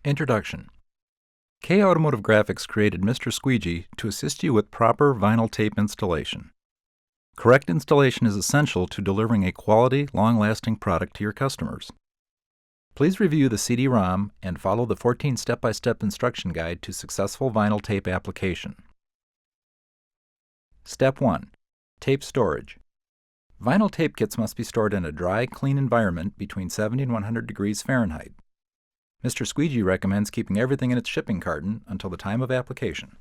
Introduction. K Automotive Graphics created Mr. Squeegee to assist you with proper vinyl tape installation. Correct installation is essential to delivering a quality, long-lasting product to your customers. Please review the CD-ROM and follow the 14 step-by-step instruction guide to successful vinyl tape application. Step 1. Tape storage. Vinyl tape kits must be stored in a dry, clean environment between 70 and 100 degrees Fahrenheit. Mr. Squeegee recommends keeping everything in its shipping carton until the time of application.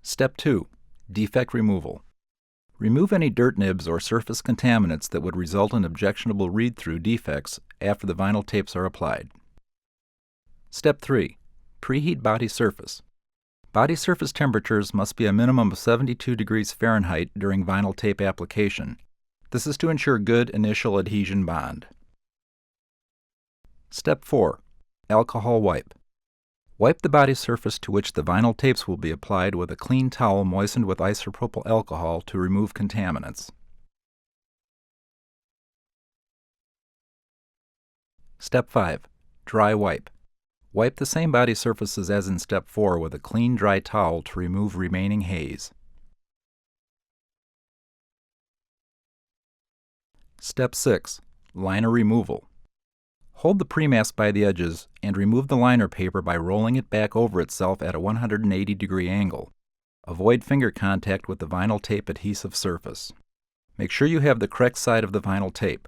Step 2. Defect removal. Remove any dirt nibs or surface contaminants that would result in objectionable read-through defects after the vinyl tapes are applied. Step 3. Preheat body surface. Body surface temperatures must be a minimum of 72 degrees Fahrenheit during vinyl tape application. This is to ensure good initial adhesion bond. Step 4. Alcohol wipe. Wipe the body surface to which the vinyl tapes will be applied with a clean towel moistened with isopropyl alcohol to remove contaminants. Step 5. Dry wipe. Wipe the same body surfaces as in Step 4 with a clean, dry towel to remove remaining haze. Step 6. Liner removal. Hold the pre-mask by the edges and remove the liner paper by rolling it back over itself at a 180-degree angle. Avoid finger contact with the vinyl tape adhesive surface. Make sure you have the correct side of the vinyl tape.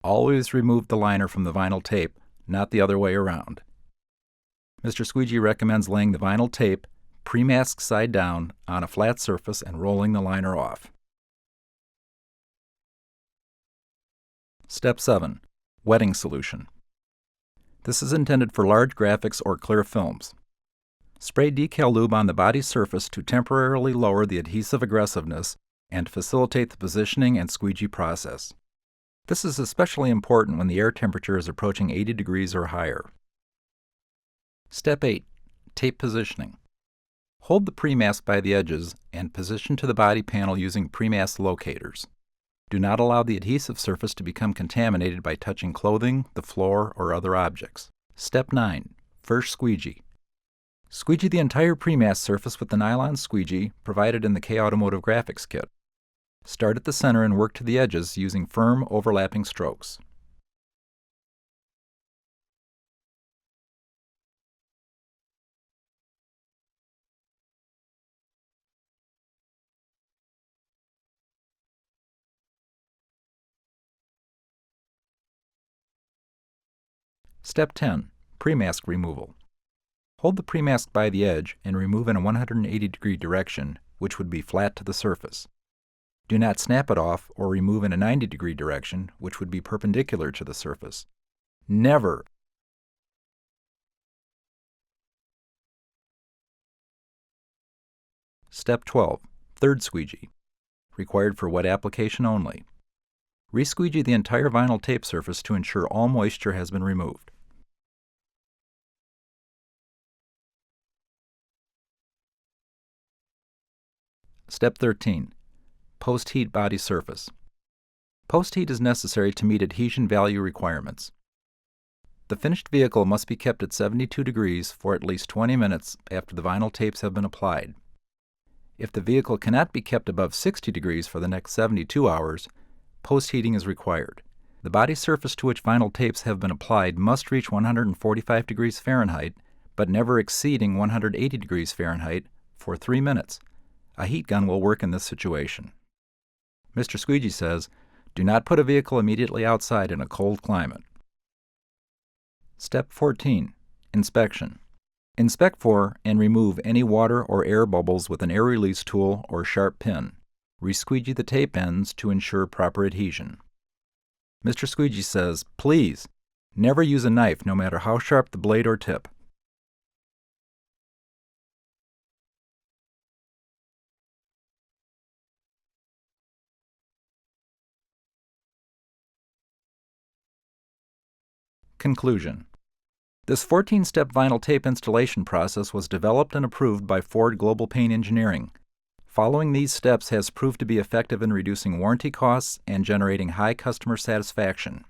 Always remove the liner from the vinyl tape, not the other way around. Mr. Squeegee recommends laying the vinyl tape, pre-mask side down, on a flat surface and rolling the liner off. Step 7. Wetting solution. This is intended for large graphics or clear films. Spray decal lube on the body surface to temporarily lower the adhesive aggressiveness and facilitate the positioning and squeegee process. This is especially important when the air temperature is approaching 80 degrees or higher. Step 8. Tape positioning. Hold the pre-mask by the edges and position to the body panel using pre-mask locators. Do not allow the adhesive surface to become contaminated by touching clothing, the floor, or other objects. Step 9. First squeegee. Squeegee the entire pre-mask surface with the nylon squeegee provided in the K Automotive Graphics kit. Start at the center and work to the edges using firm, overlapping strokes. Step 10. Pre-mask removal. Hold the pre-mask by the edge and remove in a 180-degree direction, which would be flat to the surface. Do not snap it off or remove in a 90-degree direction, which would be perpendicular to the surface. Never. Step 12. Third squeegee. Required for wet application only. Re-squeegee the entire vinyl tape surface to ensure all moisture has been removed. Step 13. Post-heat body surface. Post-heat is necessary to meet adhesion value requirements. The finished vehicle must be kept at 72 degrees for at least 20 minutes after the vinyl tapes have been applied. If the vehicle cannot be kept above 60 degrees for the next 72 hours, post-heating is required. The body surface to which vinyl tapes have been applied must reach 145 degrees Fahrenheit, but never exceeding 180 degrees Fahrenheit, for 3 minutes. A heat gun will work in this situation. Mr. Squeegee says, do not put a vehicle immediately outside in a cold climate. Step 14. Inspection. Inspect for and remove any water or air bubbles with an air release tool or sharp pin. Re-squeegee the tape ends to ensure proper adhesion. Mr. Squeegee says, please, never use a knife no matter how sharp the blade or tip. Conclusion. This 14-step vinyl tape installation process was developed and approved by Ford Global Paint Engineering. Following these steps has proved to be effective in reducing warranty costs and generating high customer satisfaction.